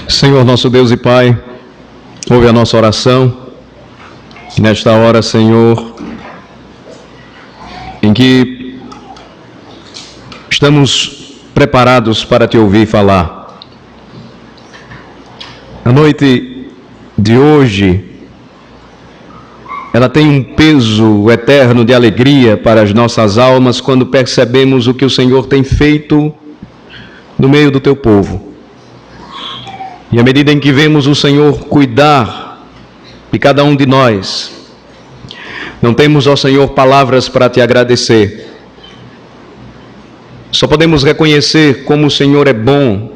Senhor nosso Deus e Pai, ouve a nossa oração, e nesta hora, Senhor, em que estamos preparados para Te ouvir falar. A noite de hoje, ela tem um peso eterno de alegria para as nossas almas quando percebemos o que o Senhor tem feito no meio do Teu povo. E à medida em que vemos o Senhor cuidar de cada um de nós, não temos, ó Senhor, palavras para Te agradecer. Só podemos reconhecer como o Senhor é bom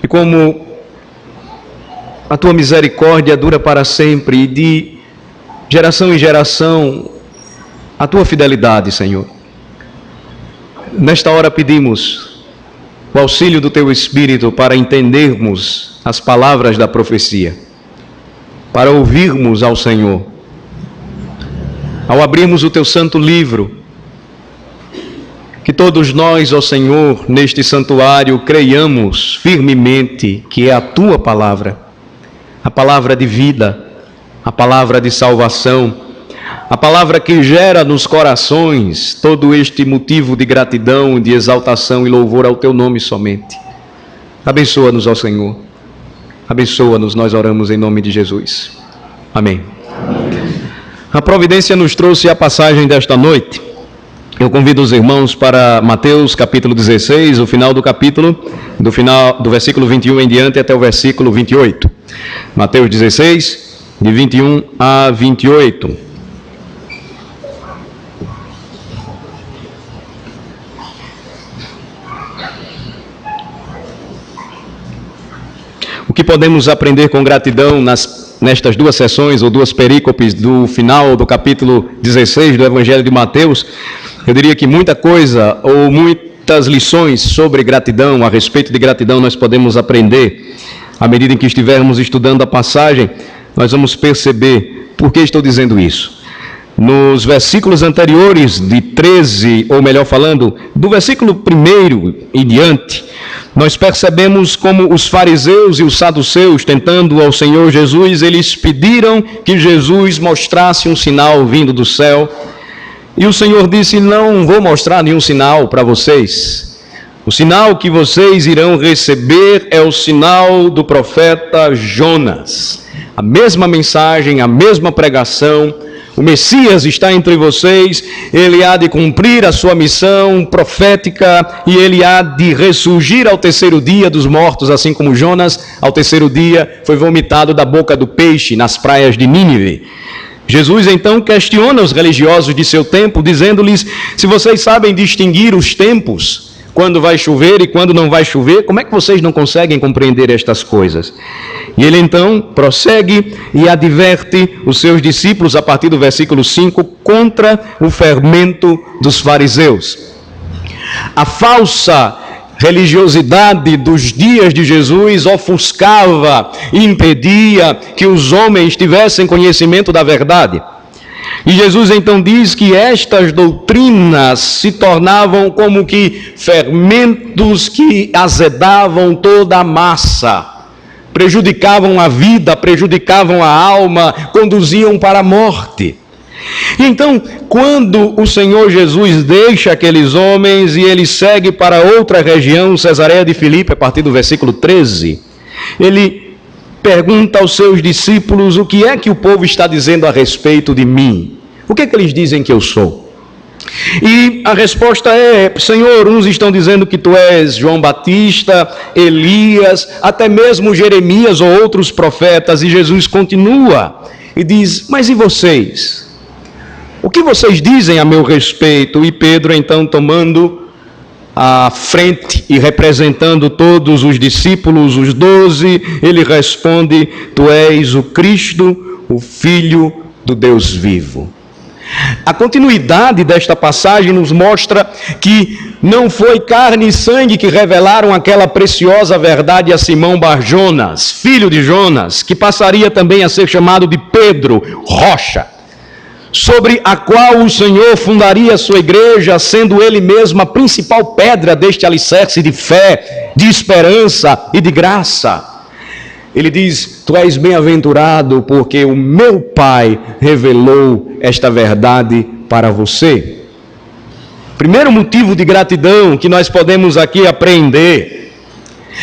e como a Tua misericórdia dura para sempre e de geração em geração a Tua fidelidade, Senhor. Nesta hora pedimos o auxílio do Teu Espírito para entendermos as palavras da profecia, para ouvirmos ao Senhor. Ao abrirmos o Teu santo livro, que todos nós, ó Senhor, neste santuário, creiamos firmemente que é a Tua palavra, a palavra de vida, a palavra de salvação, a palavra que gera nos corações todo este motivo de gratidão, de exaltação e louvor ao Teu nome somente. Abençoa-nos, ó Senhor. Abençoa-nos, nós oramos em nome de Jesus. Amém. A providência nos trouxe a passagem desta noite. Eu convido os irmãos para Mateus capítulo 16, o final do capítulo, do versículo 21 em diante até o versículo 28. Mateus 16, de 21 a 28. O que podemos aprender com gratidão nestas duas sessões ou duas perícopes do final do capítulo 16 do Evangelho de Mateus? Eu diria que muita coisa ou muitas lições sobre gratidão, a respeito de gratidão, nós podemos aprender. À medida em que estivermos estudando a passagem, nós vamos perceber por que estou dizendo isso. Nos versículos anteriores de 13, ou melhor falando, do versículo 1 em diante, nós percebemos como os fariseus e os saduceus, tentando ao Senhor Jesus, eles pediram que Jesus mostrasse um sinal vindo do céu. E o Senhor disse: não vou mostrar nenhum sinal para vocês. O sinal que vocês irão receber é o sinal do profeta Jonas. A mesma mensagem, a mesma pregação. O Messias está entre vocês, ele há de cumprir a sua missão profética e ele há de ressurgir ao terceiro dia dos mortos, assim como Jonas, ao terceiro dia, foi vomitado da boca do peixe nas praias de Nínive. Jesus então questiona os religiosos de seu tempo, dizendo-lhes: se vocês sabem distinguir os tempos, quando vai chover e quando não vai chover, como é que vocês não conseguem compreender estas coisas? E ele então prossegue e adverte os seus discípulos, a partir do versículo 5, contra o fermento dos fariseus. A falsa religiosidade dos dias de Jesus ofuscava e impedia que os homens tivessem conhecimento da verdade. E Jesus então diz que estas doutrinas se tornavam como que fermentos que azedavam toda a massa, prejudicavam a vida, prejudicavam a alma, conduziam para a morte. E então, quando o Senhor Jesus deixa aqueles homens e ele segue para outra região, Cesareia de Filipe, a partir do versículo 13, ele pergunta aos seus discípulos: o que é que o povo está dizendo a respeito de mim? O que é que eles dizem que eu sou? E a resposta é: Senhor, uns estão dizendo que tu és João Batista, Elias, até mesmo Jeremias ou outros profetas. E Jesus continua e diz: mas e vocês? O que vocês dizem a meu respeito? E Pedro então, tomando à frente e representando todos os discípulos, os 12, ele responde: tu és o Cristo, o Filho do Deus vivo. A continuidade desta passagem nos mostra que não foi carne e sangue que revelaram aquela preciosa verdade a Simão Bar-Jonas, filho de Jonas, que passaria também a ser chamado de Pedro, rocha, sobre a qual o Senhor fundaria a sua igreja, sendo ele mesmo a principal pedra deste alicerce de fé, de esperança e de graça. Ele diz: tu és bem-aventurado porque o meu Pai revelou esta verdade para você. Primeiro motivo de gratidão que nós podemos aqui aprender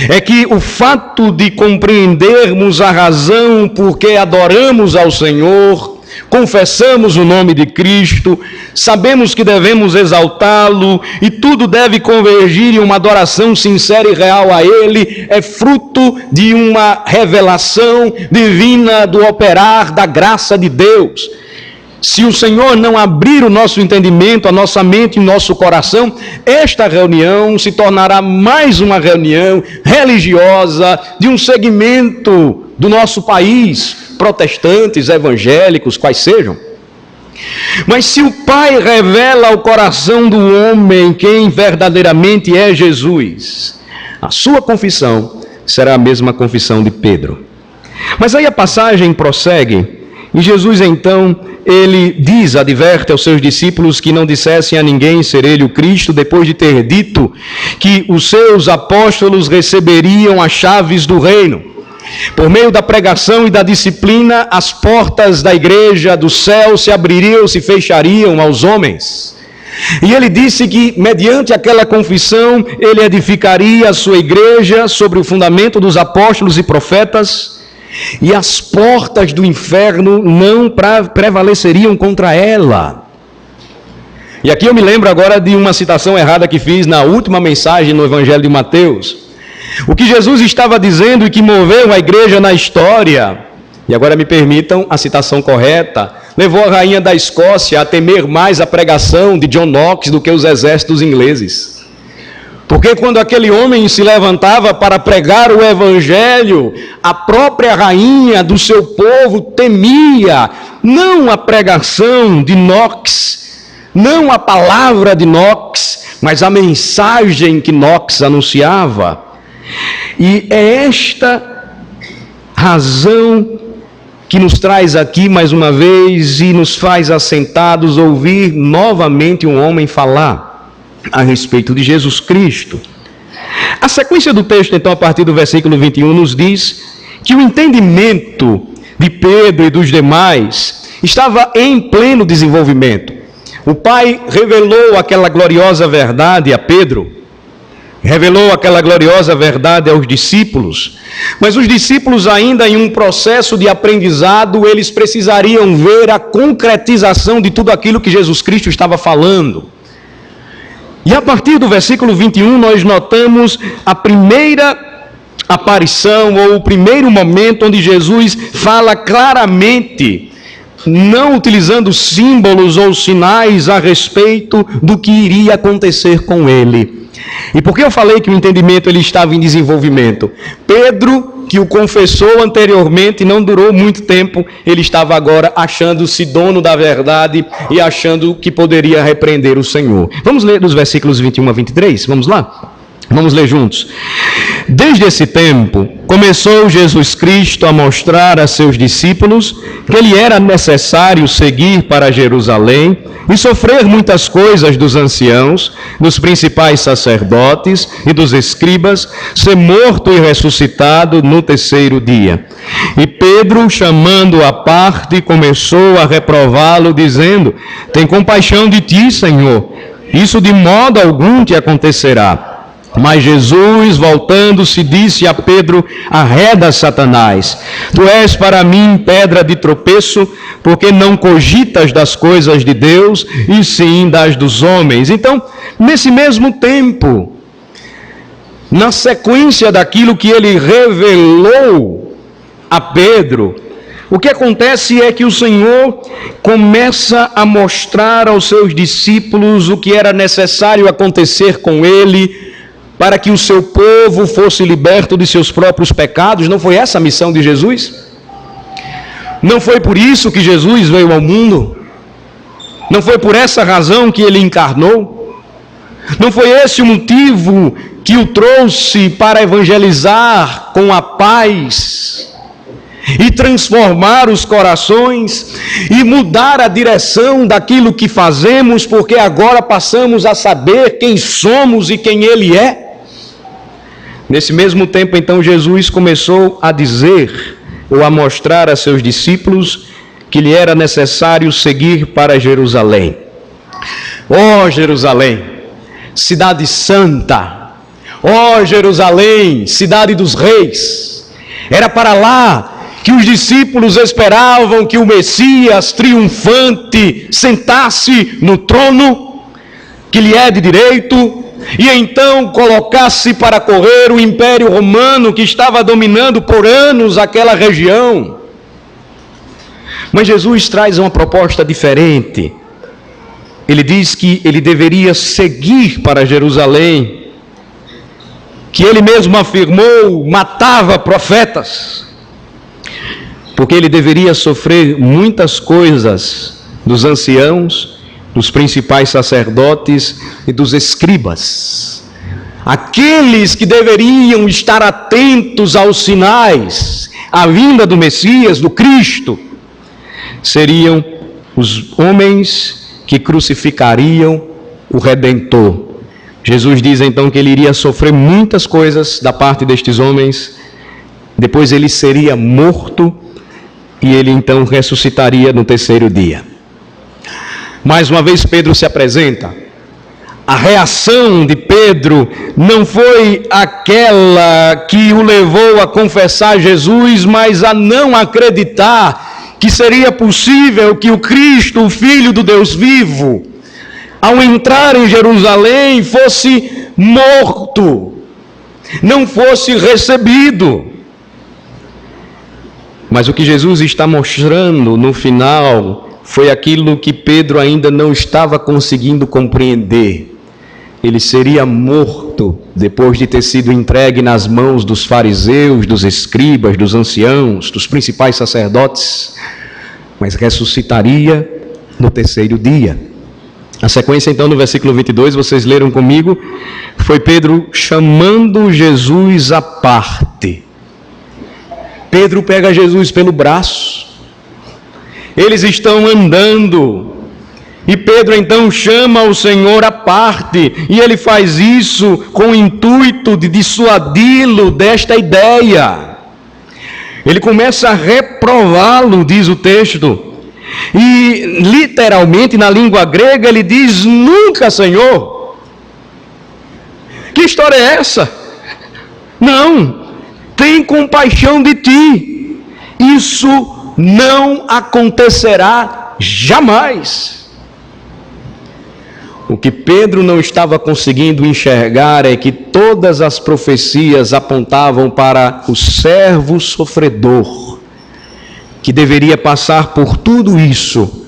é que o fato de compreendermos a razão por que adoramos ao Senhor, confessamos o nome de Cristo, sabemos que devemos exaltá-lo e tudo deve convergir em uma adoração sincera e real a Ele, é fruto de uma revelação divina do operar da graça de Deus. Se o Senhor não abrir o nosso entendimento, a nossa mente e o nosso coração, esta reunião se tornará mais uma reunião religiosa de um segmento do nosso país, protestantes, evangélicos, quais sejam. Mas se o Pai revela ao coração do homem quem verdadeiramente é Jesus, a sua confissão será a mesma confissão de Pedro. Mas aí a passagem prossegue, e Jesus então, ele adverte aos seus discípulos que não dissessem a ninguém ser ele o Cristo, depois de ter dito que os seus apóstolos receberiam as chaves do reino. Por meio da pregação e da disciplina, as portas da igreja do céu se abririam, se fechariam aos homens. E ele disse que, mediante aquela confissão, ele edificaria a sua igreja sobre o fundamento dos apóstolos e profetas, e as portas do inferno não prevaleceriam contra ela. E aqui eu me lembro agora de uma citação errada que fiz na última mensagem no Evangelho de Mateus. O que Jesus estava dizendo e que moveu a igreja na história, e agora me permitam a citação correta, levou a rainha da Escócia a temer mais a pregação de John Knox do que os exércitos ingleses. Porque quando aquele homem se levantava para pregar o evangelho, a própria rainha do seu povo temia, não a pregação de Knox, não a palavra de Knox, mas a mensagem que Knox anunciava. E é esta razão que nos traz aqui mais uma vez e nos faz assentados ouvir novamente um homem falar a respeito de Jesus Cristo. A sequência do texto, então, a partir do versículo 21, nos diz que o entendimento de Pedro e dos demais estava em pleno desenvolvimento. O Pai revelou aquela gloriosa verdade a Pedro, revelou aquela gloriosa verdade aos discípulos, mas os discípulos ainda em um processo de aprendizado, eles precisariam ver a concretização de tudo aquilo que Jesus Cristo estava falando. E a partir do versículo 21, nós notamos a primeira aparição, ou o primeiro momento onde Jesus fala claramente, não utilizando símbolos ou sinais a respeito do que iria acontecer com ele. E por que eu falei que o entendimento ele estava em desenvolvimento? Pedro, que o confessou anteriormente, não durou muito tempo, ele estava agora achando-se dono da verdade e achando que poderia repreender o Senhor. Vamos ler dos versículos 21 a 23? Vamos lá? Vamos ler juntos. Desde esse tempo, começou Jesus Cristo a mostrar a seus discípulos que lhe era necessário seguir para Jerusalém e sofrer muitas coisas dos anciãos, dos principais sacerdotes e dos escribas, ser morto e ressuscitado no terceiro dia. E Pedro, chamando-o à parte, começou a reprová-lo, dizendo: tem compaixão de ti, Senhor, isso de modo algum te acontecerá. Mas Jesus, voltando-se, disse a Pedro: arreda, Satanás, tu és para mim pedra de tropeço, porque não cogitas das coisas de Deus, e sim das dos homens. Então, nesse mesmo tempo, na sequência daquilo que ele revelou a Pedro, o que acontece é que o Senhor começa a mostrar aos seus discípulos o que era necessário acontecer com ele, para que o seu povo fosse liberto de seus próprios pecados. Não foi essa a missão de Jesus? Não foi por isso que Jesus veio ao mundo? Não foi por essa razão que ele encarnou? Não foi esse o motivo que o trouxe para evangelizar com a paz e transformar os corações e mudar a direção daquilo que fazemos, porque agora passamos a saber quem somos e quem Ele é? Nesse mesmo tempo, então, Jesus começou a dizer ou a mostrar a seus discípulos que lhe era necessário seguir para Jerusalém. Ó Jerusalém, cidade santa! Ó Jerusalém, cidade dos reis! Era para lá que os discípulos esperavam que o Messias triunfante sentasse no trono, que lhe é de direito, e então colocasse para correr o Império Romano que estava dominando por anos aquela região. Mas Jesus traz uma proposta diferente. Ele diz que ele deveria seguir para Jerusalém, que ele mesmo afirmou matava profetas, porque ele deveria sofrer muitas coisas dos anciãos, dos principais sacerdotes e dos escribas. Aqueles que deveriam estar atentos aos sinais, à vinda do Messias, do Cristo, seriam os homens que crucificariam o Redentor. Jesus diz então que ele iria sofrer muitas coisas da parte destes homens, depois ele seria morto e ele então ressuscitaria no terceiro dia. Mais uma vez Pedro se apresenta. A reação de Pedro não foi aquela que o levou a confessar Jesus, mas a não acreditar que seria possível que o Cristo, o Filho do Deus vivo, ao entrar em Jerusalém, fosse morto, não fosse recebido. Mas o que Jesus está mostrando no final foi aquilo que Pedro ainda não estava conseguindo compreender. Ele seria morto depois de ter sido entregue nas mãos dos fariseus, dos escribas, dos anciãos, dos principais sacerdotes, mas ressuscitaria no terceiro dia. A sequência então no versículo 22, vocês leram comigo, foi Pedro chamando Jesus à parte. Pedro pega Jesus pelo braço, eles estão andando, e Pedro então chama o Senhor à parte, e ele faz isso com o intuito de dissuadi-lo desta ideia. Ele começa a reprová-lo, diz o texto, e literalmente na língua grega ele diz: nunca, Senhor. Que história é essa? Não, tem compaixão de ti, isso não acontecerá jamais. O que Pedro não estava conseguindo enxergar é que todas as profecias apontavam para o servo sofredor, que deveria passar por tudo isso,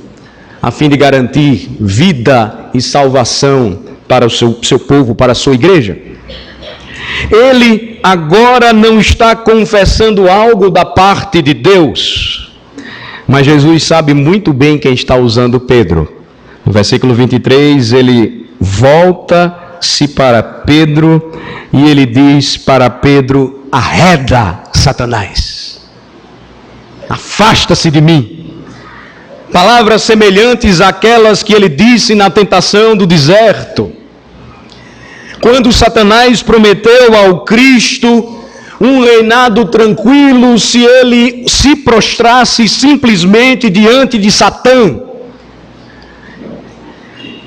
a fim de garantir vida e salvação para o seu povo, para a sua igreja. Ele agora não está confessando algo da parte de Deus, mas Jesus sabe muito bem quem está usando Pedro. No versículo 23, ele volta-se para Pedro e ele diz para Pedro: arreda, Satanás, afasta-se de mim. Palavras semelhantes àquelas que ele disse na tentação do deserto, quando Satanás prometeu ao Cristo um reinado tranquilo se ele se prostrasse simplesmente diante de Satã.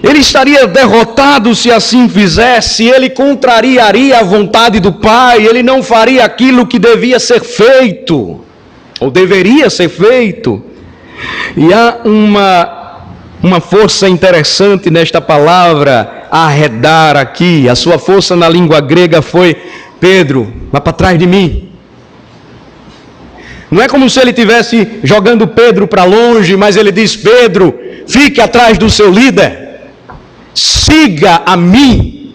Ele estaria derrotado se assim fizesse, ele contrariaria a vontade do Pai, ele não faria aquilo que devia ser feito, ou deveria ser feito. E há uma força interessante nesta palavra, arredar aqui. A sua força na língua grega foi: Pedro, vá para trás de mim. Não é como se ele estivesse jogando Pedro para longe, mas ele diz: Pedro, fique atrás do seu líder. Siga a mim,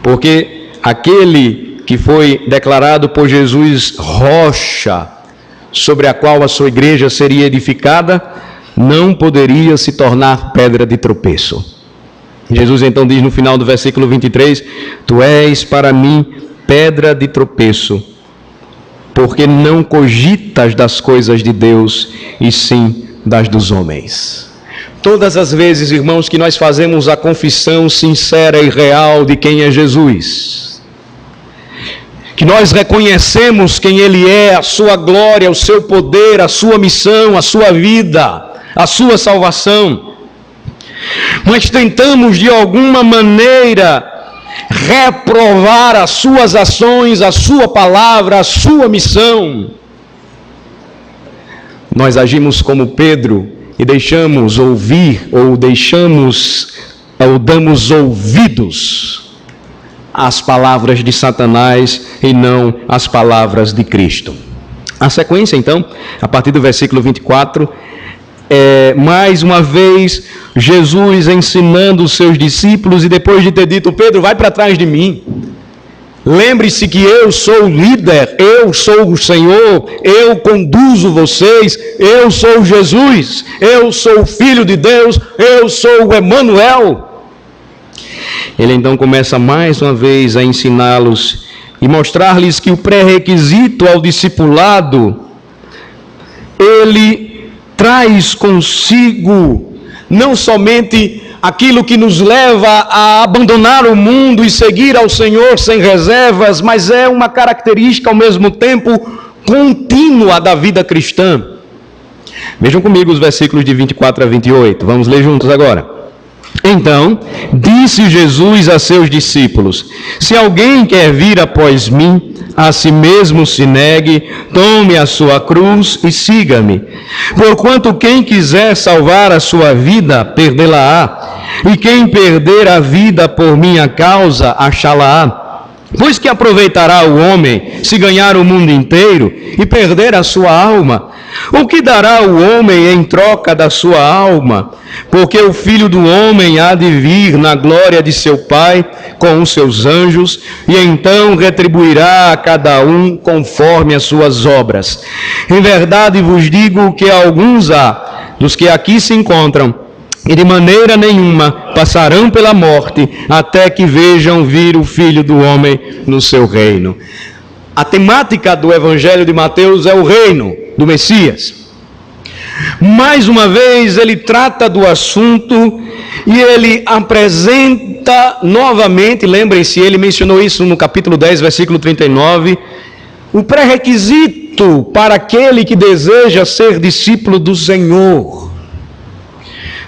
porque aquele que foi declarado por Jesus rocha, sobre a qual a sua igreja seria edificada, não poderia se tornar pedra de tropeço. Jesus então diz no final do versículo 23, tu és para mim pedra de tropeço, porque não cogitas das coisas de Deus, e sim das dos homens. Todas as vezes, irmãos, que nós fazemos a confissão sincera e real de quem é Jesus, que nós reconhecemos quem Ele é, a sua glória, o seu poder, a sua missão, a sua vida, a sua salvação, mas tentamos de alguma maneira reprovar as suas ações, a sua palavra, a sua missão, nós agimos como Pedro e deixamos ouvir, ou damos ouvidos às palavras de Satanás e não às palavras de Cristo. A sequência então, a partir do versículo 24, mais uma vez Jesus ensinando os seus discípulos, e depois de ter dito, Pedro, vai para trás de mim, lembre-se que eu sou o líder, eu sou o Senhor, eu conduzo vocês, eu sou Jesus, eu sou o Filho de Deus, eu sou o Emanuel. Ele então começa mais uma vez a ensiná-los e mostrar-lhes que o pré-requisito ao discipulado, ele traz consigo não somente aquilo que nos leva a abandonar o mundo e seguir ao Senhor sem reservas, mas é uma característica ao mesmo tempo contínua da vida cristã. Vejam comigo os versículos de 24 a 28, vamos ler juntos agora. Então, disse Jesus a seus discípulos, se alguém quer vir após mim, a si mesmo se negue, tome a sua cruz e siga-me. Porquanto quem quiser salvar a sua vida, perdê-la-á, e quem perder a vida por minha causa, achá-la-á. Pois que aproveitará o homem se ganhar o mundo inteiro e perder a sua alma? O que dará o homem em troca da sua alma? Porque o Filho do Homem há de vir na glória de seu Pai com os seus anjos, e então retribuirá a cada um conforme as suas obras. Em verdade vos digo que alguns há, dos que aqui se encontram, e de maneira nenhuma passarão pela morte, até que vejam vir o Filho do Homem no seu reino. A temática do Evangelho de Mateus é o reino do Messias. Mais uma vez ele trata do assunto e ele apresenta novamente, lembrem-se, ele mencionou isso no capítulo 10, versículo 39, o pré-requisito para aquele que deseja ser discípulo do Senhor.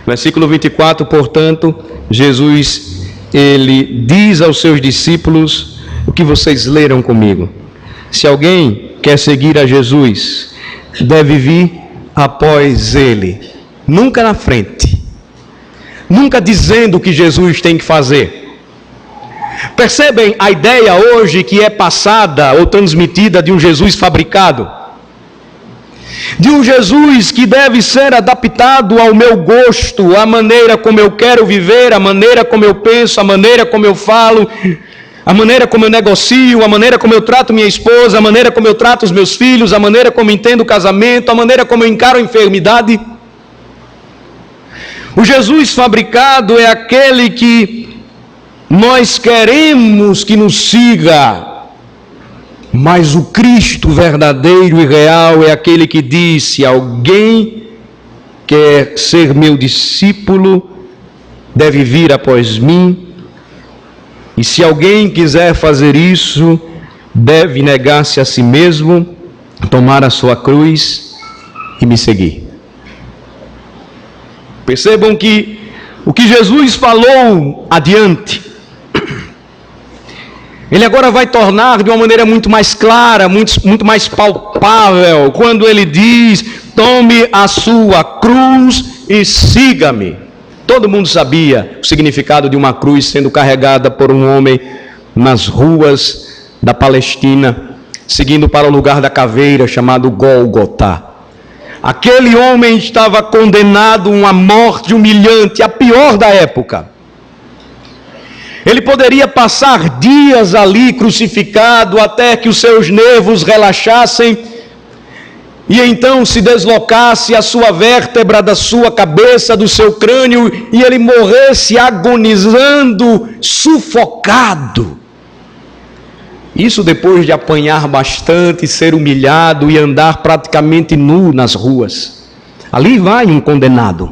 Versículo 24, portanto, Jesus, ele diz aos seus discípulos o que vocês leram comigo. Se alguém quer seguir a Jesus, deve vir após ele, nunca na frente, nunca dizendo o que Jesus tem que fazer. Percebem a ideia hoje que é passada ou transmitida de um Jesus fabricado? De um Jesus que deve ser adaptado ao meu gosto, à maneira como eu quero viver, à maneira como eu penso, à maneira como eu falo, a maneira como eu negocio, a maneira como eu trato minha esposa, a maneira como eu trato os meus filhos, a maneira como eu entendo o casamento, a maneira como eu encaro a enfermidade. O Jesus fabricado é aquele que nós queremos que nos siga, mas o Cristo verdadeiro e real é aquele que diz, se alguém quer ser meu discípulo, deve vir após mim. E se alguém quiser fazer isso, deve negar-se a si mesmo, tomar a sua cruz e me seguir. Percebam que o que Jesus falou adiante, ele agora vai tornar de uma maneira muito mais clara, muito mais palpável, quando ele diz, tome a sua cruz e siga-me. Todo mundo sabia o significado de uma cruz sendo carregada por um homem nas ruas da Palestina, seguindo para o lugar da caveira chamado Gólgota. Aquele homem estava condenado a uma morte humilhante, a pior da época. Ele poderia passar dias ali crucificado até que os seus nervos relaxassem e então se deslocasse a sua vértebra da sua cabeça, do seu crânio, e ele morresse agonizando, sufocado. Isso depois de apanhar bastante, ser humilhado e andar praticamente nu nas ruas. Ali vai um condenado.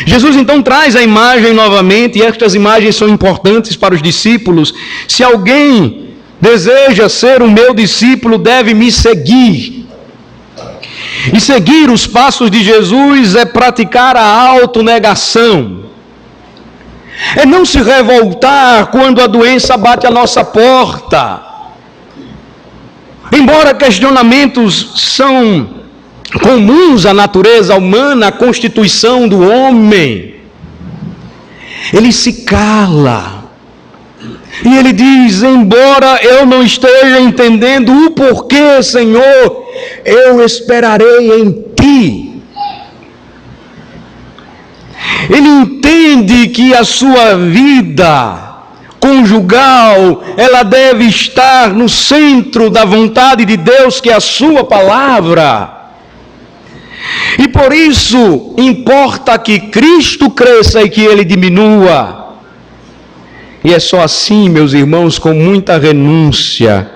Jesus então traz a imagem novamente, e estas imagens são importantes para os discípulos. Se alguém deseja ser o meu discípulo, deve me seguir. E seguir os passos de Jesus é praticar a autonegação. É não se revoltar quando a doença bate à nossa porta. Embora questionamentos são comuns à natureza humana, à constituição do homem, ele se cala. E ele diz: embora eu não esteja entendendo o porquê, Senhor, eu esperarei em Ti. Ele entende que a sua vida conjugal, ela deve estar no centro da vontade de Deus, que é a sua palavra. E por isso, importa que Cristo cresça e que Ele diminua. E é só assim, meus irmãos, com muita renúncia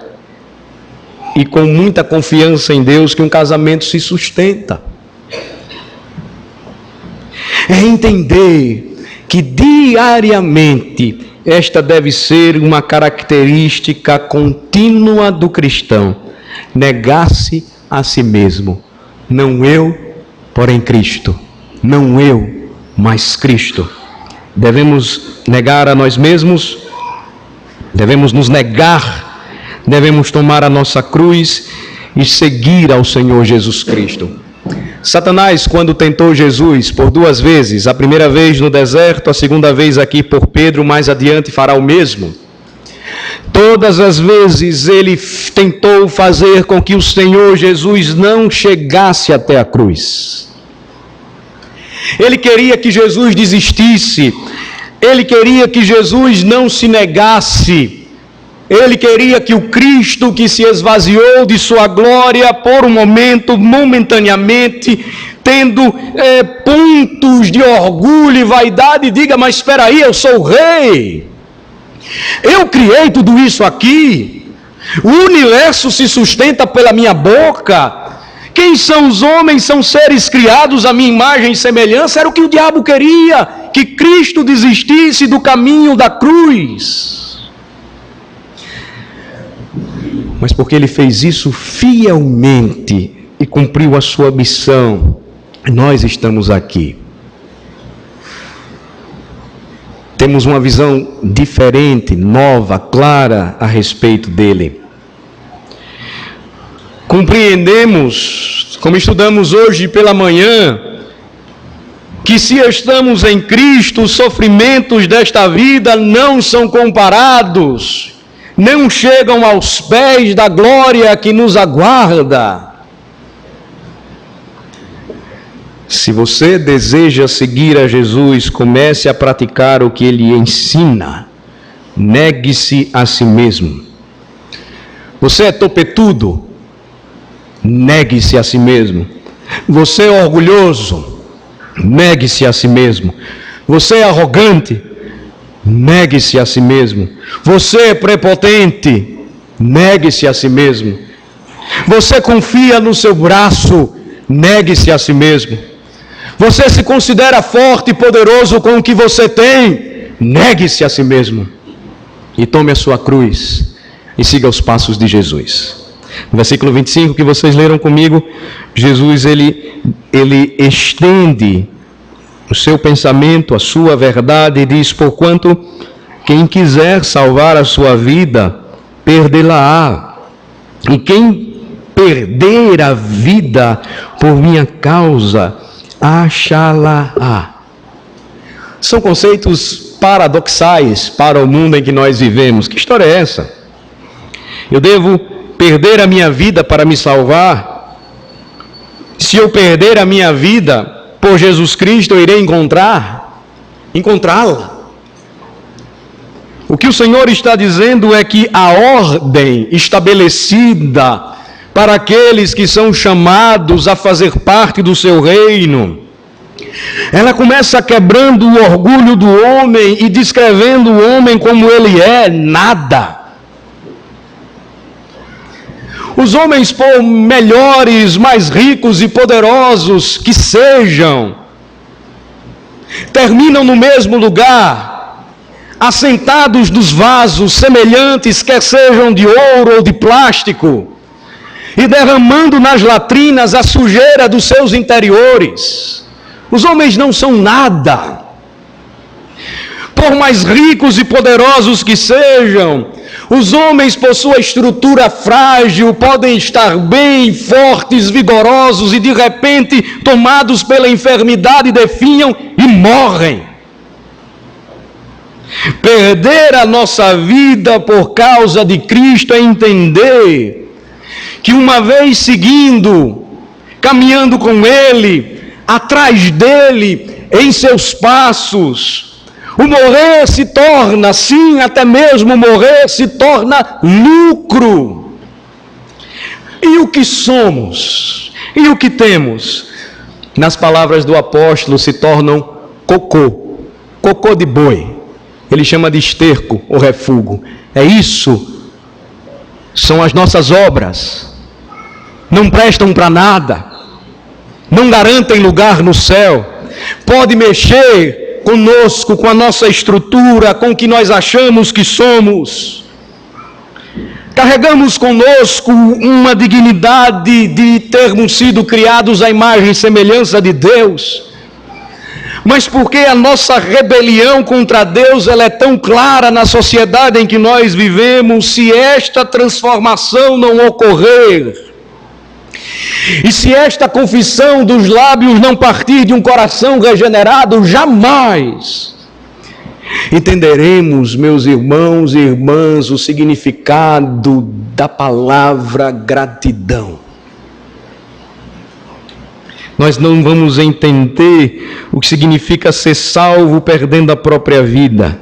e com muita confiança em Deus, que um casamento se sustenta. É entender que diariamente esta deve ser uma característica contínua do cristão: negar-se a si mesmo. Não eu, porém Cristo. Não eu, mas Cristo. Devemos negar a nós mesmos, devemos nos negar, devemos tomar a nossa cruz e seguir ao Senhor Jesus Cristo. Satanás, quando tentou Jesus por 2 vezes, a primeira vez no deserto, a segunda vez aqui por Pedro, mais adiante fará o mesmo. Todas as vezes ele tentou fazer com que o Senhor Jesus não chegasse até a cruz. Ele queria que Jesus desistisse, ele queria que Jesus não se negasse, ele queria que o Cristo que se esvaziou de sua glória por um momento, momentaneamente, tendo pontos de orgulho e vaidade, diga: mas espera aí, eu sou o rei, eu criei tudo isso aqui, o universo se sustenta pela minha boca. Quem são os homens? São seres criados à minha imagem e semelhança. Era o que o diabo queria, que Cristo desistisse do caminho da cruz. Mas porque ele fez isso fielmente e cumpriu a sua missão, nós estamos aqui. Temos uma visão diferente, nova, clara a respeito dele. Compreendemos, como estudamos hoje pela manhã, que se estamos em Cristo, os sofrimentos desta vida não são comparados, não chegam aos pés da glória que nos aguarda. Se você deseja seguir a Jesus, comece a praticar o que Ele ensina. Negue-se a si mesmo. Você é topetudo? Negue-se a si mesmo. Você é orgulhoso? Negue-se a si mesmo. Você é arrogante? Negue-se a si mesmo. Você é prepotente? Negue-se a si mesmo. Você confia no seu braço? Negue-se a si mesmo. Você se considera forte e poderoso com o que você tem? Negue-se a si mesmo. E tome a sua cruz e siga os passos de Jesus. No versículo 25 que vocês leram comigo, Jesus ele estende o seu pensamento, a sua verdade, e diz: porquanto quem quiser salvar a sua vida, perdê-la-á. E quem perder a vida por minha causa, achá-la-á. São conceitos paradoxais para o mundo em que nós vivemos. Que história é essa? Eu devo perder a minha vida para me salvar? Se eu perder a minha vida por Jesus Cristo, eu irei encontrá-la. O que o Senhor está dizendo é que a ordem estabelecida para aqueles que são chamados a fazer parte do seu reino. Ela começa quebrando o orgulho do homem e descrevendo o homem como ele é, nada. Os homens, por melhores, mais ricos e poderosos que sejam, terminam no mesmo lugar, assentados nos vasos semelhantes, quer sejam de ouro ou de plástico, e derramando nas latrinas a sujeira dos seus interiores. Os homens não são nada. Por mais ricos e poderosos que sejam, os homens, por sua estrutura frágil, podem estar bem, fortes, vigorosos e de repente, tomados pela enfermidade, definham e morrem. Perder a nossa vida por causa de Cristo é entender que uma vez seguindo, caminhando com Ele, atrás dEle, em seus passos, o morrer se torna, sim, até mesmo morrer se torna lucro. E o que somos? E o que temos? Nas palavras do apóstolo, se tornam cocô. Cocô de boi. Ele chama de esterco ou refúgio. É isso. São as nossas obras. Não prestam para nada. Não garantem lugar no céu. Pode mexer conosco, com a nossa estrutura, com o que nós achamos que somos. Carregamos conosco uma dignidade de termos sido criados à imagem e semelhança de Deus. Mas porque a nossa rebelião contra Deus ela é tão clara na sociedade em que nós vivemos, se esta transformação não ocorrer, e se esta confissão dos lábios não partir de um coração regenerado, jamais entenderemos, meus irmãos e irmãs, o significado da palavra gratidão. Nós não vamos entender o que significa ser salvo perdendo a própria vida.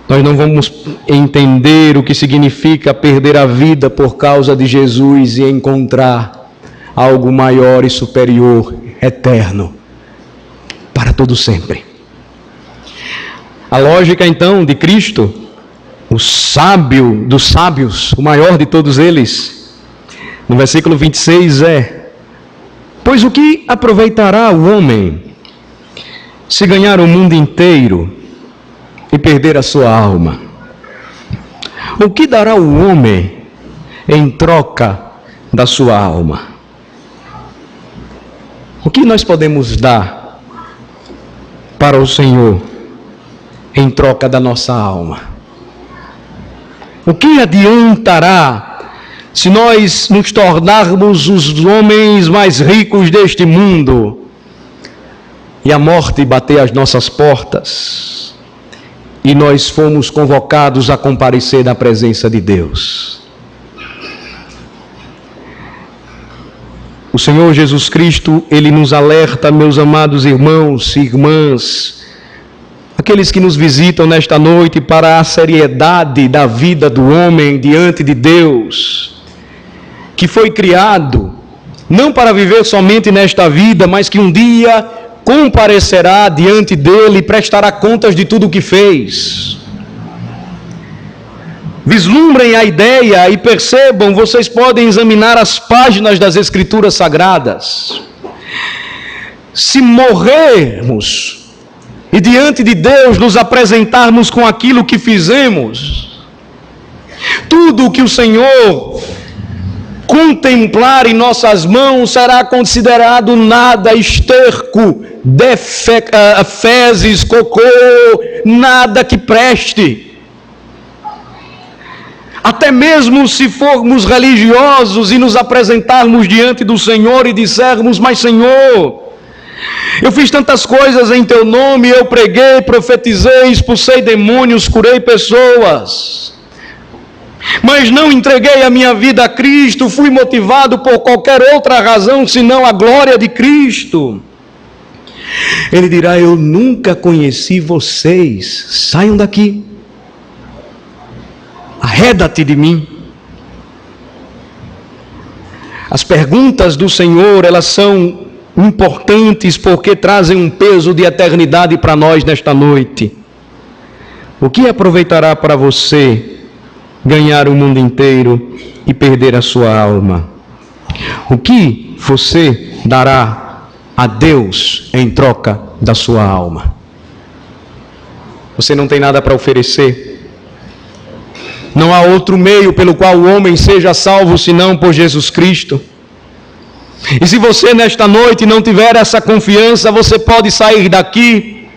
Nós não vamos entender o que significa perder a vida por causa de Jesus e encontrar algo maior e superior, eterno, para todo sempre. A lógica então de Cristo, o sábio dos sábios, o maior de todos eles, no versículo 26 é: pois o que aproveitará o homem se ganhar o mundo inteiro e perder a sua alma? O que dará o homem em troca da sua alma? O que nós podemos dar para o Senhor em troca da nossa alma? O que adiantará se nós nos tornarmos os homens mais ricos deste mundo e a morte bater às nossas portas e nós fomos convocados a comparecer na presença de Deus? O Senhor Jesus Cristo, Ele nos alerta, meus amados irmãos e irmãs, aqueles que nos visitam nesta noite, para a seriedade da vida do homem diante de Deus, que foi criado, não para viver somente nesta vida, mas que um dia comparecerá diante dele e prestará contas de tudo o que fez. Vislumbrem a ideia e percebam, vocês podem examinar as páginas das Escrituras Sagradas. Se morrermos e diante de Deus nos apresentarmos com aquilo que fizemos, tudo o que o Senhor contemplar em nossas mãos será considerado nada, esterco, fezes, cocô, nada que preste. Até mesmo se formos religiosos e nos apresentarmos diante do Senhor e dissermos: mas Senhor, eu fiz tantas coisas em teu nome, eu preguei, profetizei, expulsei demônios, curei pessoas, mas não entreguei a minha vida a Cristo, fui motivado por qualquer outra razão senão a glória de Cristo. Ele dirá: eu nunca conheci vocês, saiam daqui, arreda-te de mim. As perguntas do Senhor, elas são importantes porque trazem um peso de eternidade para nós nesta noite. O que aproveitará para você ganhar o mundo inteiro e perder a sua alma? O que você dará a Deus em troca da sua alma? Você não tem nada para oferecer. Não há outro meio pelo qual o homem seja salvo senão por Jesus Cristo. E se você nesta noite não tiver essa confiança, você pode sair daqui,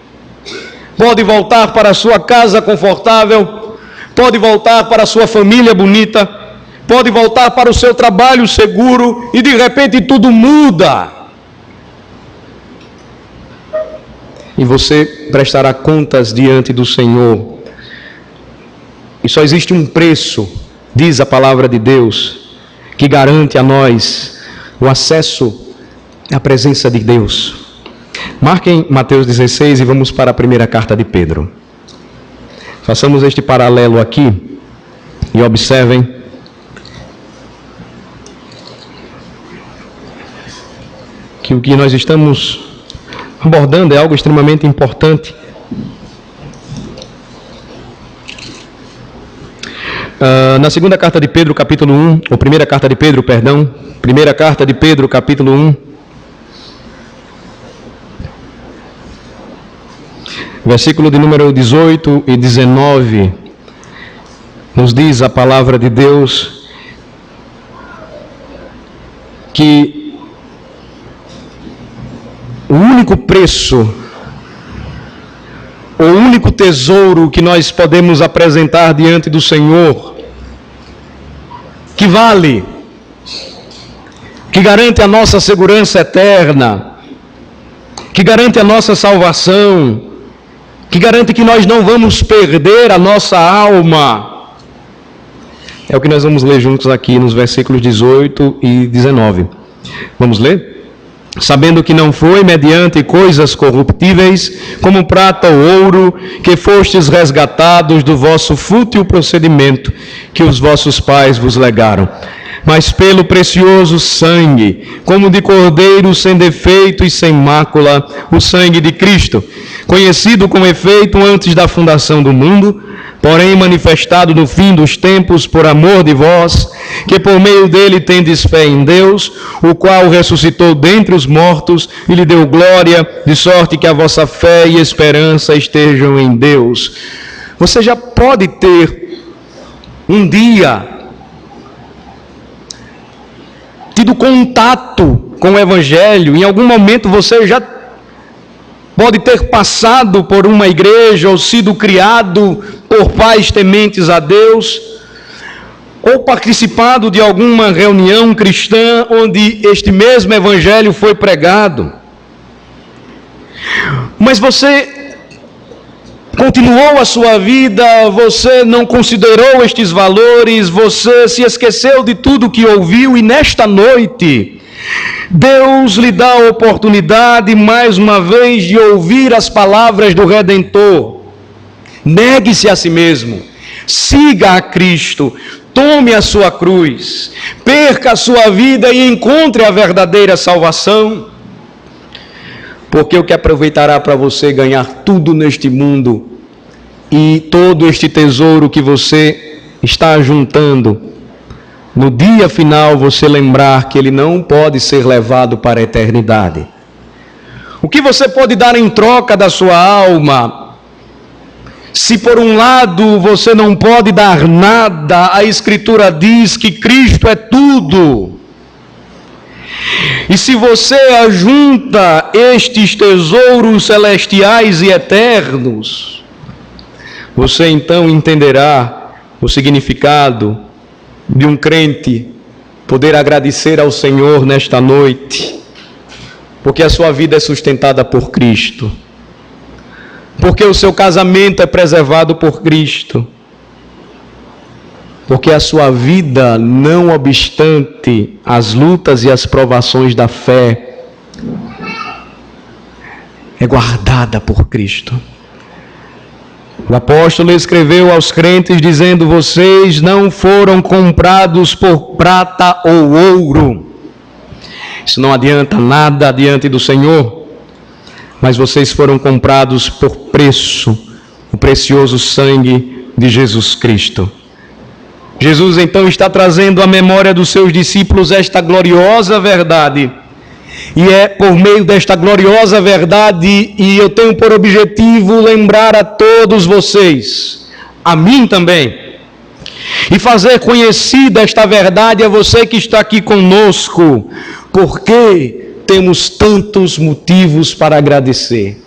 pode voltar para a sua casa confortável, pode voltar para a sua família bonita, pode voltar para o seu trabalho seguro e de repente tudo muda. E você prestará contas diante do Senhor. E só existe um preço, diz a palavra de Deus, que garante a nós o acesso à presença de Deus. Marquem Mateus 16 e vamos para a primeira carta de Pedro. Façamos este paralelo aqui e observem que o que nós estamos abordando é algo extremamente importante. Na segunda carta de Pedro, capítulo 1, ou primeira carta de Pedro, perdão, primeira carta de Pedro, capítulo 1, versículo de número 18 e 19, nos diz a palavra de Deus que o único preço, o único tesouro que nós podemos apresentar diante do Senhor, que vale, que garante a nossa segurança eterna, que garante a nossa salvação, que garante que nós não vamos perder a nossa alma, é o que nós vamos ler juntos aqui nos versículos 18 e 19. Vamos ler? Sabendo que não foi mediante coisas corruptíveis, como prata ou ouro, que fostes resgatados do vosso fútil procedimento, que os vossos pais vos legaram, mas pelo precioso sangue, como de cordeiro sem defeito e sem mácula, o sangue de Cristo, conhecido com efeito antes da fundação do mundo, porém manifestado no fim dos tempos por amor de vós, que por meio dele tendes fé em Deus, o qual ressuscitou dentre os mortos e lhe deu glória, de sorte que a vossa fé e esperança estejam em Deus. Você já pode ter um dia tido contato com o Evangelho, em algum momento você já pode ter passado por uma igreja ou sido criado por pais tementes a Deus, ou participado de alguma reunião cristã onde este mesmo evangelho foi pregado. Mas você continuou a sua vida, você não considerou estes valores, você se esqueceu de tudo que ouviu e nesta noite Deus lhe dá a oportunidade mais uma vez de ouvir as palavras do Redentor. Negue-se a si mesmo, siga a Cristo, tome a sua cruz, perca a sua vida e encontre a verdadeira salvação. Porque o que aproveitará para você ganhar tudo neste mundo e todo este tesouro que você está juntando, no dia final você lembrar que ele não pode ser levado para a eternidade? O que você pode dar em troca da sua alma? Se por um lado você não pode dar nada, a Escritura diz que Cristo é tudo. E se você ajunta estes tesouros celestiais e eternos, você então entenderá o significado de um crente poder agradecer ao Senhor nesta noite, porque a sua vida é sustentada por Cristo, porque o seu casamento é preservado por Cristo, porque a sua vida, não obstante as lutas e as provações da fé, é guardada por Cristo. O apóstolo escreveu aos crentes dizendo: vocês não foram comprados por prata ou ouro, Isso não adianta nada diante do Senhor, mas vocês foram comprados por preço, o precioso sangue de Jesus Cristo. Jesus então está trazendo à memória dos seus discípulos esta gloriosa verdade. E é por meio desta gloriosa verdade, e eu tenho por objetivo lembrar a todos vocês, a mim também, e fazer conhecida esta verdade a você que está aqui conosco, porque temos tantos motivos para agradecer.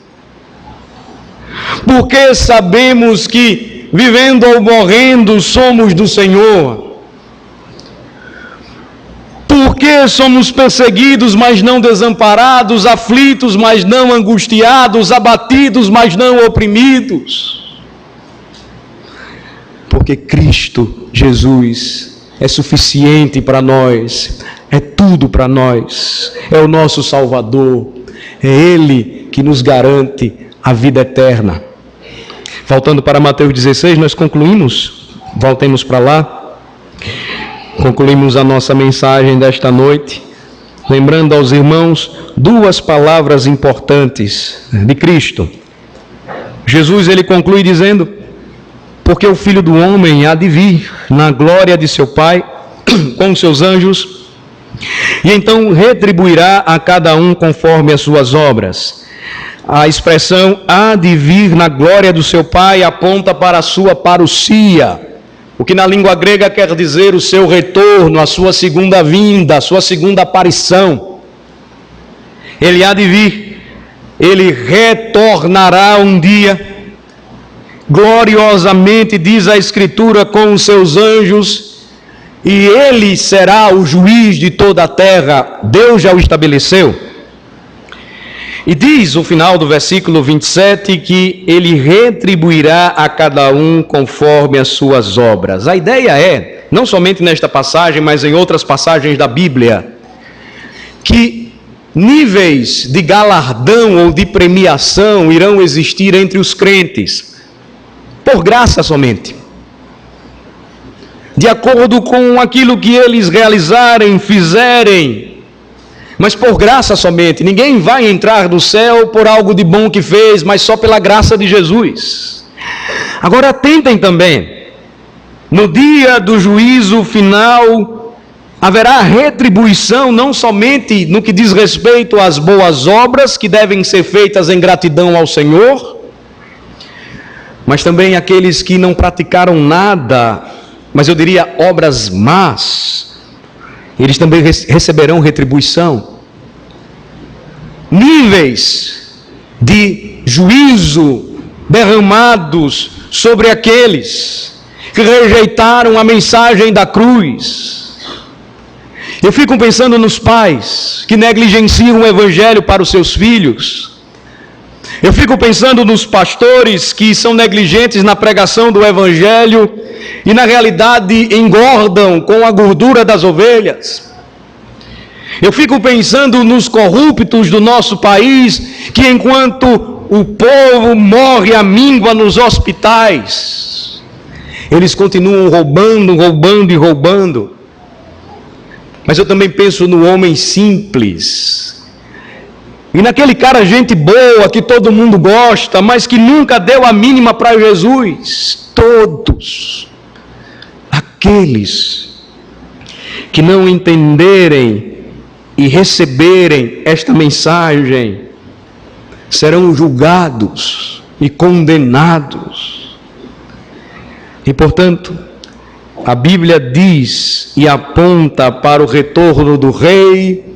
Porque sabemos que, vivendo ou morrendo, somos do Senhor. Porque somos perseguidos, mas não desamparados, aflitos, mas não angustiados, abatidos, mas não oprimidos. Porque Cristo Jesus é suficiente para nós, é tudo para nós, é o nosso Salvador, é Ele que nos garante a vida eterna. Voltando para Mateus 16, nós concluímos, voltemos para lá. Concluímos a nossa mensagem desta noite, lembrando aos irmãos duas palavras importantes de Cristo. Jesus, ele conclui dizendo: porque o Filho do Homem há de vir na glória de seu Pai, com seus anjos, e então retribuirá a cada um conforme as suas obras. A expressão há de vir na glória do seu Pai aponta para a sua parousia, o que na língua grega quer dizer o seu retorno, a sua segunda vinda, a sua segunda aparição. Ele há de vir, ele retornará um dia, gloriosamente, diz a Escritura, com os seus anjos, e ele será o juiz de toda a terra. Deus já o estabeleceu. E diz o final do versículo 27 que ele retribuirá a cada um conforme as suas obras. A ideia é, não somente nesta passagem, mas em outras passagens da Bíblia, que níveis de galardão ou de premiação irão existir entre os crentes, por graça somente, de acordo com aquilo que eles realizarem, fizerem, mas por graça somente. Ninguém vai entrar no céu por algo de bom que fez, mas só pela graça de Jesus. Agora atentem também, no dia do juízo final, haverá retribuição não somente no que diz respeito às boas obras que devem ser feitas em gratidão ao Senhor, mas também aqueles que não praticaram nada, mas eu diria obras más, eles também receberão retribuição. Níveis de juízo derramados sobre aqueles que rejeitaram a mensagem da cruz. Eu fico pensando nos pais que negligenciam o evangelho para os seus filhos. Eu fico pensando nos pastores que são negligentes na pregação do evangelho e na realidade engordam com a gordura das ovelhas. Eu fico pensando nos corruptos do nosso país, que enquanto o povo morre à míngua nos hospitais, eles continuam roubando e roubando. Mas eu também penso no homem simples, e naquele cara gente boa, que todo mundo gosta, mas que nunca deu a mínima para Jesus. Todos aqueles que não entenderem e receberem esta mensagem serão julgados e condenados. E portanto, a Bíblia diz e aponta para o retorno do Rei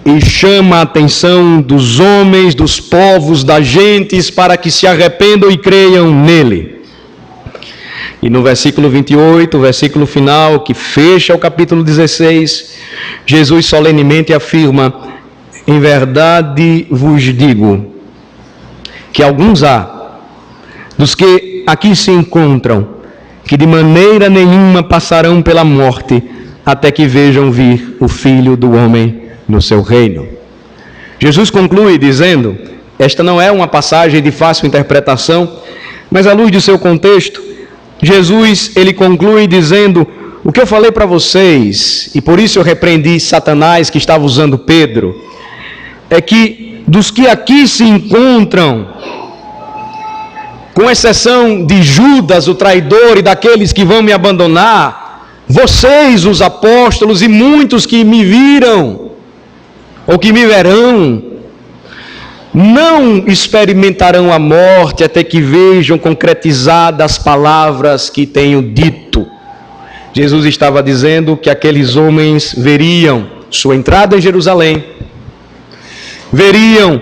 e chama a atenção dos homens, dos povos, das gentes, para que se arrependam e creiam nele. E no versículo 28, o versículo final, que fecha o capítulo 16, Jesus solenemente afirma: em verdade vos digo, que alguns há, dos que aqui se encontram, que de maneira nenhuma passarão pela morte, até que vejam vir o Filho do Homem no seu reino. Jesus conclui dizendo, esta não é uma passagem de fácil interpretação, mas à luz do seu contexto, Jesus, ele conclui dizendo: O que eu falei para vocês, e por isso eu repreendi Satanás que estava usando Pedro, é que dos que aqui se encontram, com exceção de Judas, o traidor, e daqueles que vão me abandonar, vocês, os apóstolos, e muitos que me viram, ou que me verão, não experimentarão a morte até que vejam concretizadas as palavras que tenho dito. Jesus estava dizendo que aqueles homens veriam sua entrada em Jerusalém, veriam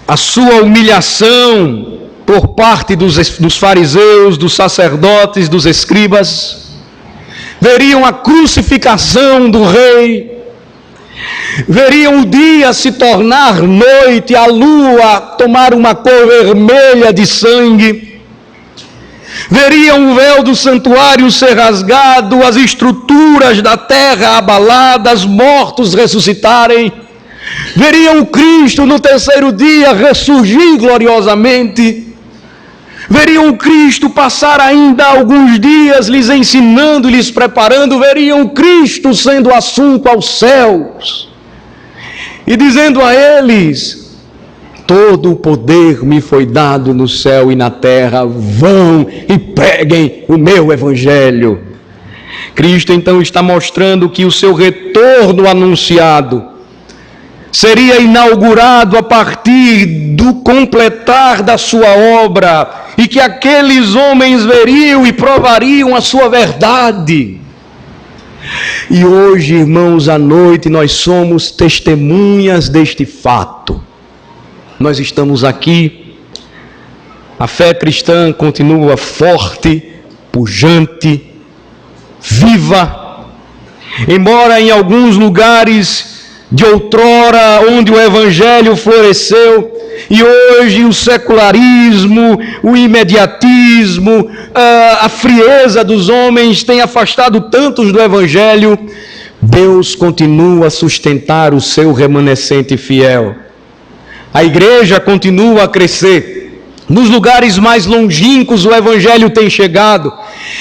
a sua humilhação por parte dos fariseus, dos sacerdotes, dos escribas, veriam a crucificação do rei, veriam o dia se tornar noite, a lua tomar uma cor vermelha de sangue, veriam o véu do santuário ser rasgado, as estruturas da terra abaladas, mortos ressuscitarem, veriam o Cristo no terceiro dia ressurgir gloriosamente, veriam o Cristo passar ainda alguns dias lhes ensinando, lhes preparando, veriam o Cristo sendo assunto aos céus e dizendo a eles: todo o poder me foi dado no céu e na terra, vão e preguem o meu evangelho. Cristo então está mostrando que o seu retorno anunciado seria inaugurado a partir do completar da sua obra, e que aqueles homens veriam e provariam a sua verdade. E hoje, irmãos, à noite nós somos testemunhas deste fato. Nós estamos aqui, a fé cristã continua forte, pujante, viva, embora em alguns lugares de outrora, onde o evangelho floresceu, e hoje o secularismo, o imediatismo, a frieza dos homens tem afastado tantos do evangelho, Deus continua a sustentar o seu remanescente fiel. A igreja continua a crescer. Nos lugares mais longínquos o evangelho tem chegado.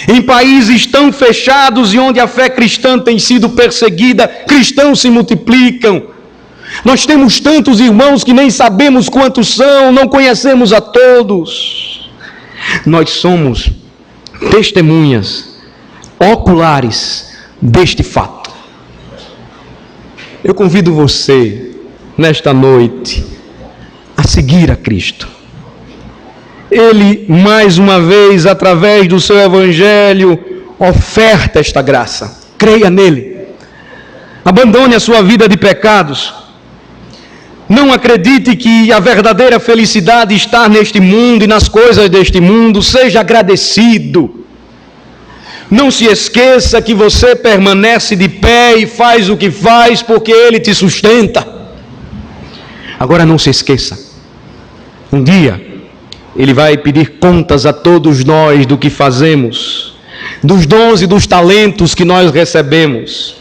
Em países tão fechados e onde a fé cristã tem sido perseguida, cristãos se multiplicam. Nós temos tantos irmãos que nem sabemos quantos são, não conhecemos a todos. Nós somos testemunhas oculares deste fato. Eu convido você, nesta noite, a seguir a Cristo. Ele, mais uma vez, através do seu evangelho, oferta esta graça. Creia nele. Abandone a sua vida de pecados. Não acredite que a verdadeira felicidade está neste mundo e nas coisas deste mundo. Seja agradecido. Não se esqueça que você permanece de pé e faz o que faz porque Ele te sustenta. Agora não se esqueça. Um dia Ele vai pedir contas a todos nós do que fazemos, dos dons e dos talentos que nós recebemos.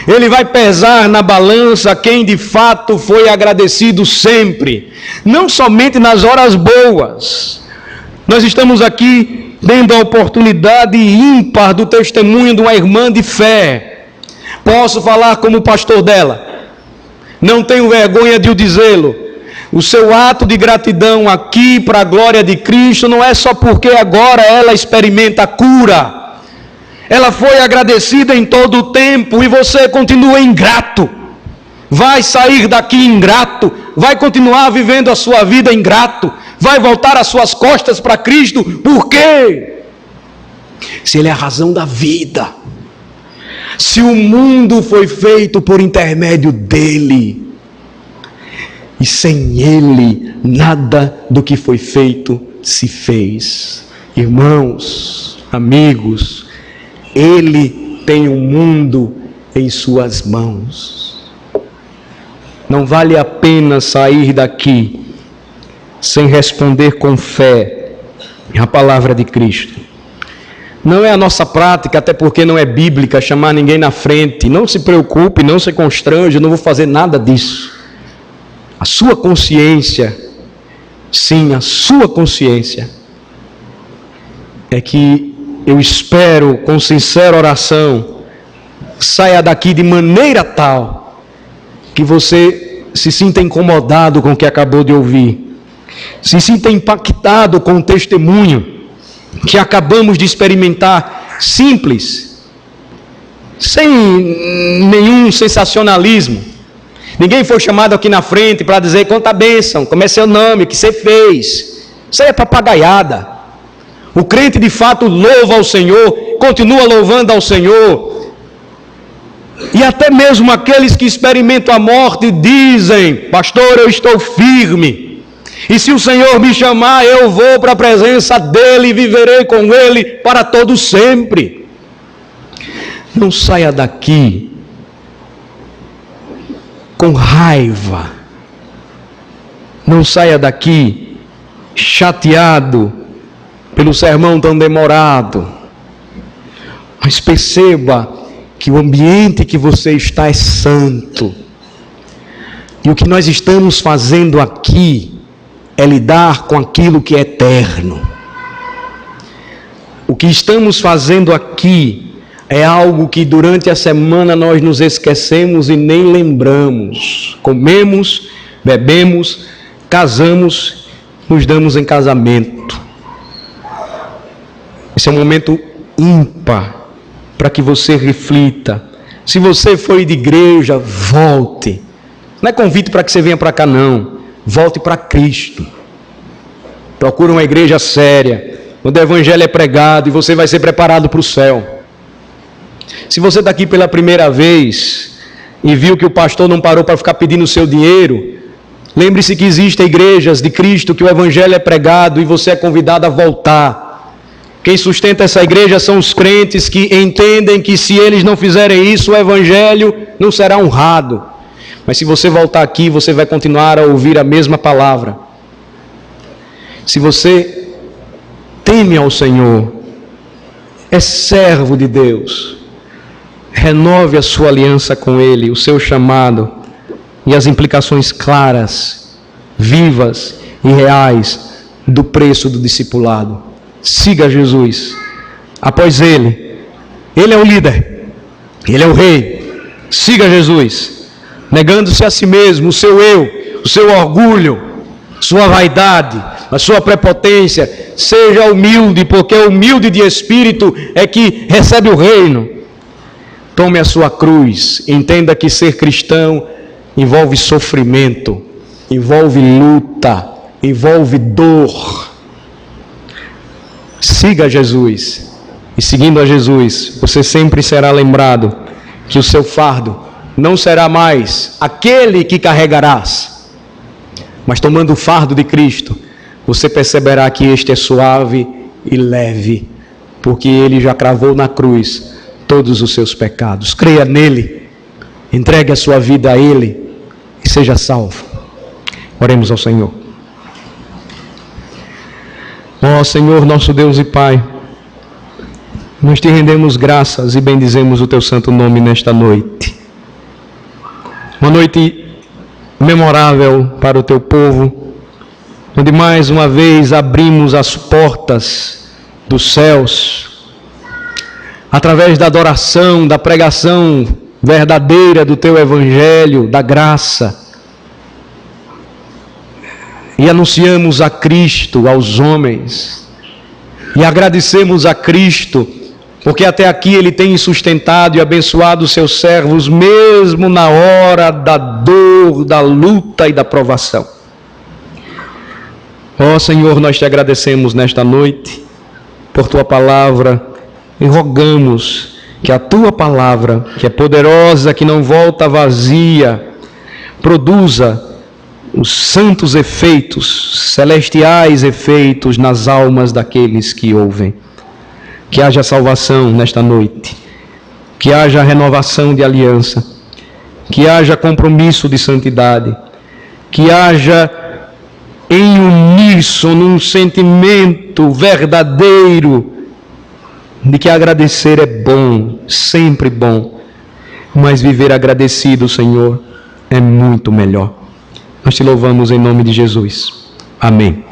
Ele vai pesar na balança quem de fato foi agradecido sempre, não somente nas horas boas. Nós estamos aqui tendo a oportunidade ímpar do testemunho de uma irmã de fé. Posso falar como pastor dela, não tenho vergonha de o dizê-lo. O seu ato de gratidão aqui para a glória de Cristo não é só porque agora ela experimenta a cura. Ela foi agradecida em todo o tempo e você continua ingrato. Vai sair daqui ingrato, vai continuar vivendo a sua vida ingrato, vai voltar as suas costas para Cristo. Por quê? Se Ele é a razão da vida, se o mundo foi feito por intermédio dEle, e sem Ele, nada do que foi feito se fez. Irmãos, amigos, Ele tem o mundo em suas mãos. Não vale a pena sair daqui sem responder com fé a palavra de Cristo. Não é a nossa prática, até porque não é bíblica, chamar ninguém na frente. Não se preocupe, não se constrange, eu não vou fazer nada disso. A sua consciência, sim, a sua consciência, é que eu espero com sincera oração saia daqui de maneira tal que você se sinta incomodado com o que acabou de ouvir, se sinta impactado com o testemunho que acabamos de experimentar, simples, sem nenhum sensacionalismo. Ninguém foi chamado aqui na frente para dizer quanta bênção, como é seu nome, o que você fez. Isso aí é papagaiada. O crente de fato louva ao Senhor, continua louvando ao Senhor. E até mesmo aqueles que experimentam a morte dizem: pastor, eu estou firme. E se o Senhor me chamar, eu vou para a presença dEle e viverei com Ele para todo sempre. Não saia daqui com raiva. Não saia daqui chateado pelo sermão tão demorado. Mas perceba que o ambiente que você está é santo. E o que nós estamos fazendo aqui é lidar com aquilo que é eterno. O que estamos fazendo aqui é algo que durante a semana nós nos esquecemos e nem lembramos. Comemos, bebemos, casamos, nos damos em casamento. Esse é um momento ímpar para que você reflita. Se você foi de igreja, volte. Não é convite para que você venha para cá, não. Volte para Cristo. Procure uma igreja séria, onde o evangelho é pregado e você vai ser preparado para o céu. Se você está aqui pela primeira vez e viu que o pastor não parou para ficar pedindo o seu dinheiro, lembre-se que existem igrejas de Cristo que o evangelho é pregado e você é convidado a voltar. Quem sustenta essa igreja são os crentes que entendem que se eles não fizerem isso, o evangelho não será honrado. Mas se você voltar aqui, você vai continuar a ouvir a mesma palavra. Se você teme ao Senhor, é servo de Deus, renove a sua aliança com Ele, o seu chamado e as implicações claras, vivas e reais do preço do discipulado. Siga Jesus. Após Ele é o líder, Ele é o rei. Siga Jesus, negando-se a si mesmo, o seu eu, o seu orgulho, sua vaidade, a sua prepotência. Seja humilde, porque humilde de espírito é que recebe o reino. Tome a sua cruz, entenda que ser cristão envolve sofrimento, envolve luta, envolve dor. Siga Jesus, e seguindo a Jesus, você sempre será lembrado que o seu fardo não será mais aquele que carregarás, mas tomando o fardo de Cristo, você perceberá que este é suave e leve, porque Ele já cravou na cruz todos os seus pecados. Creia nele, entregue a sua vida a Ele e seja salvo. Oremos ao Senhor. Ó Senhor, nosso Deus e Pai, nós te rendemos graças e bendizemos o teu santo nome nesta noite. Uma noite memorável para o teu povo, onde mais uma vez abrimos as portas dos céus, através da adoração, da pregação verdadeira do teu evangelho, da graça, e anunciamos a Cristo aos homens, e agradecemos a Cristo, porque até aqui Ele tem sustentado e abençoado os seus servos, mesmo na hora da dor, da luta e da provação. Ó Senhor, nós te agradecemos nesta noite, por tua palavra, e rogamos que a tua palavra, que é poderosa, que não volta vazia, produza os santos efeitos, celestiais efeitos nas almas daqueles que ouvem. Que haja salvação nesta noite, que haja renovação de aliança, que haja compromisso de santidade, que haja em uníssono um sentimento verdadeiro de que agradecer é bom, sempre bom, mas viver agradecido, Senhor, é muito melhor. Nós te louvamos em nome de Jesus. Amém.